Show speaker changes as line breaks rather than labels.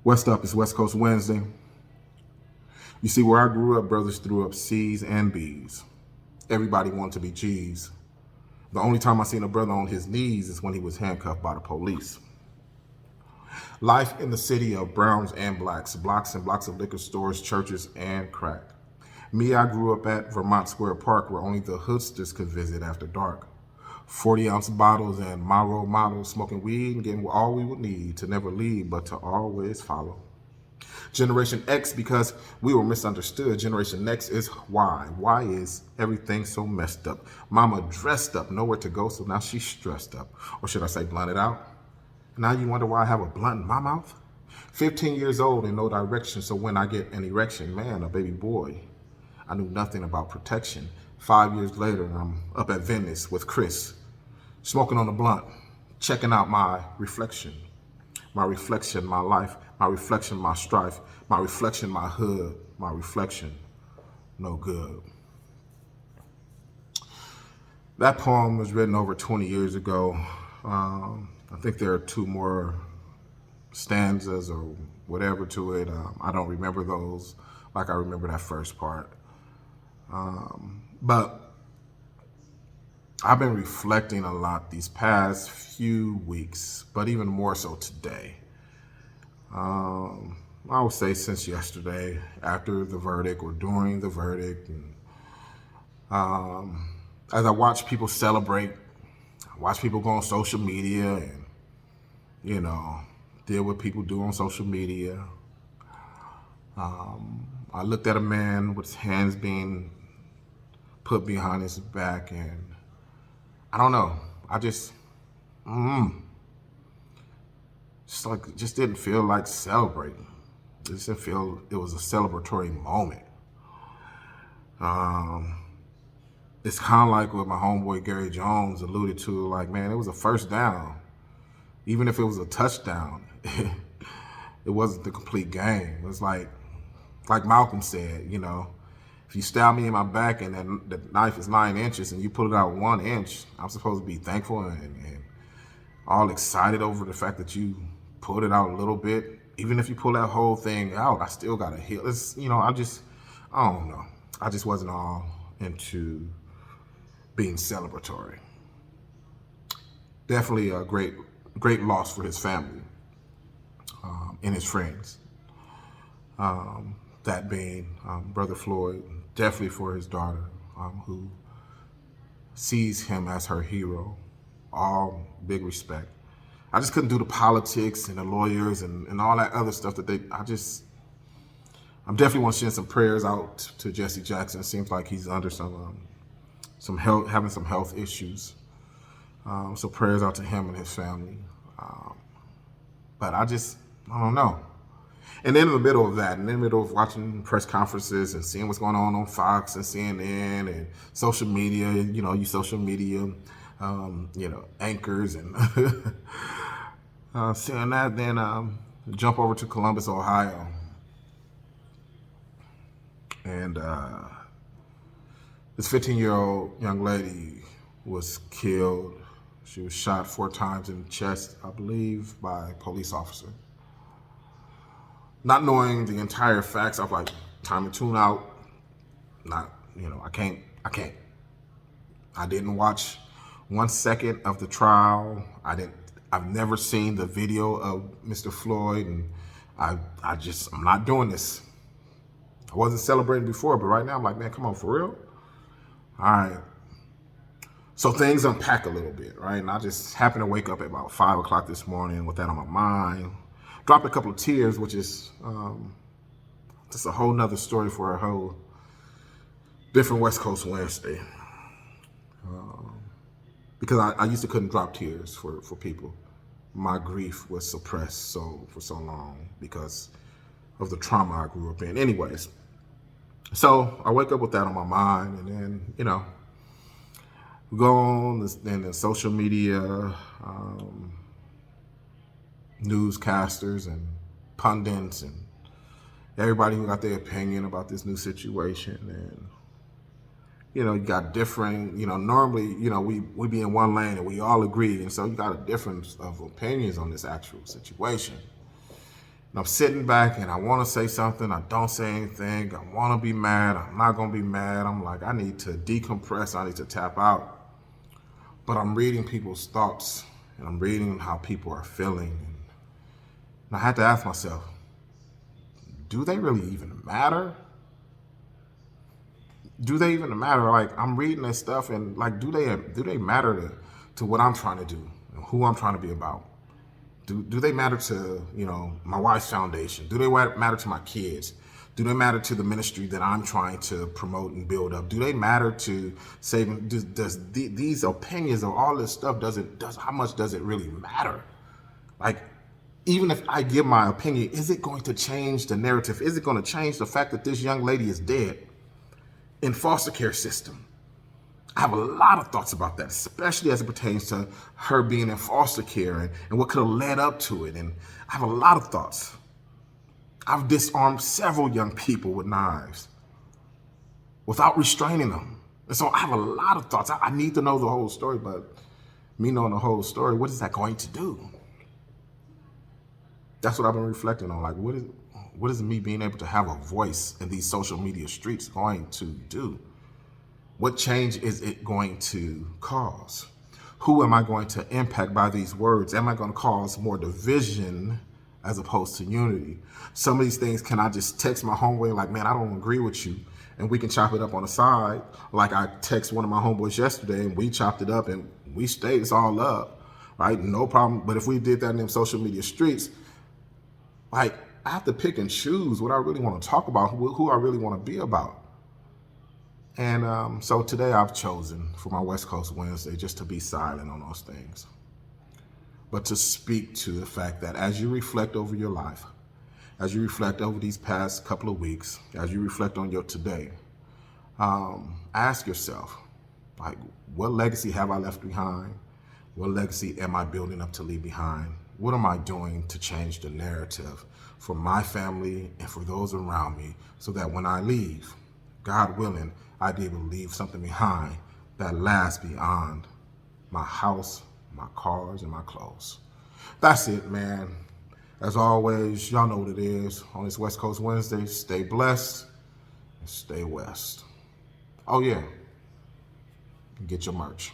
West Up is West Coast Wednesday. You see, where I grew up, brothers threw up C's and B's. Everybody wanted to be G's. The only time I seen a brother on his knees is when he was handcuffed by the police. Life in the city of browns and blacks, blocks and blocks of liquor stores, churches, and crack. Me, I grew up at Vermont Square Park, where only the hoodsters could visit after dark. 40-ounce bottles and my role models, smoking weed and getting all we would need to never leave, but to always follow. Generation X, because we were misunderstood. Generation Next is why. Why is everything so messed up? Mama dressed up, nowhere to go, so now she's stressed up. Or should I say blunted out? Now you wonder why I have a blunt in my mouth? 15 years old and no direction, so when I get an erection, man, a baby boy. I knew nothing about protection. 5 years later, I'm up at Venice with Chris, smoking on a blunt, checking out my reflection. My reflection, my life, my reflection, my strife, my reflection, my hood, my reflection, no good. That poem was written over 20 years ago. I think there are two more stanzas or whatever to it. I don't remember those like I remember that first part. But I've been reflecting a lot these past few weeks, but even more so today. I would say since yesterday, after the verdict or during the verdict, and as I watch people celebrate, I watch people go on social media and, deal with people do on social media. I looked at a man with his hands being put behind his back, and I don't know. I just didn't feel like celebrating. It just didn't feel it was a celebratory moment. It's kind of like what my homeboy Gary Jones alluded to. Like, man, it was a first down. Even if it was a touchdown, it wasn't the complete game. It was like Malcolm said, if you stab me in my back and the knife is 9 inches and you pull it out 1 inch, I'm supposed to be thankful and all excited over the fact that you pulled it out a little bit. Even if you pull that whole thing out, I still got to heal. I don't know. I just wasn't all into being celebratory. Definitely a great loss for his family and his friends. That being Brother Floyd, definitely for his daughter, who sees him as her hero. All big respect. I just couldn't do the politics and the lawyers and all that other stuff that I'm definitely want to send some prayers out to Jesse Jackson. It seems like he's under some health, having some health issues. So prayers out to him and his family. But I don't know. And then in the middle of that, in the middle of watching press conferences and seeing what's going on Fox and CNN and social media, you social media, anchors and seeing that, then jump over to Columbus, Ohio. And this 15-year-old young lady was killed. She was shot 4 times in the chest, I believe, by a police officer. Not knowing the entire facts, I was like, time to tune out. I can't. I didn't watch 1 second of the trial. I've never seen the video of Mr. Floyd, and I'm not doing this. I wasn't celebrating before, but right now I'm like, man, come on, for real? All right. So things unpack a little bit, right? And I just happened to wake up at about 5 o'clock this morning with that on my mind. Dropped a couple of tears, which is just a whole nother story for a whole different West Coast Wednesday. Because I used to couldn't drop tears for people. My grief was suppressed for so long because of the trauma I grew up in. Anyways, so I wake up with that on my mind, and then, go on the social media, newscasters and pundits and everybody who got their opinion about this new situation. And you got different, normally, we be in one lane and we all agree, and so you got a difference of opinions on this actual situation. And I'm sitting back and I want to say something. I don't say anything. I want to be mad. I'm not going to be mad. I'm like, I need to decompress. I need to tap out. But I'm reading people's thoughts and I'm reading how people are feeling. And I had to ask myself, do they really even matter? Do they even matter? Like, I'm reading this stuff and like, do they matter to what I'm trying to do and who I'm trying to be about? Do they matter to, my wife's foundation? Do they matter to my kids? Do they matter to the ministry that I'm trying to promote and build up? Do they matter to saving? These opinions of all this stuff, how much does it really matter? Like, even if I give my opinion, is it going to change the narrative? Is it going to change the fact that this young lady is dead in foster care system? I have a lot of thoughts about that, especially as it pertains to her being in foster care and what could have led up to it. And I have a lot of thoughts. I've disarmed several young people with knives without restraining them. And so I have a lot of thoughts. I need to know the whole story, but me knowing the whole story, what is that going to do? That's what I've been reflecting on. Like, what is me being able to have a voice in these social media streets going to do? What change is it going to cause? Who am I going to impact by these words? Am I going to cause more division as opposed to unity? Some of these things, can I just text my homeboy like, man, I don't agree with you, and we can chop it up on the side? Like I text one of my homeboys yesterday and we chopped it up and we stayed, it's all up, right? No problem. But if we did that in them social media streets, like I have to pick and choose what I really want to talk about, who I really want to be about. And so today I've chosen for my West Coast Wednesday just to be silent on those things, but to speak to the fact that as you reflect over your life, as you reflect over these past couple of weeks, as you reflect on your today, ask yourself, like, what legacy have I left behind? What legacy am I building up to leave behind? What am I doing to change the narrative for my family and for those around me so that when I leave, God willing, I'd be able to leave something behind that lasts beyond my house, my cars, and my clothes. That's it, man. As always, y'all know what it is. On this West Coast Wednesday, stay blessed and stay west. Oh yeah, get your merch.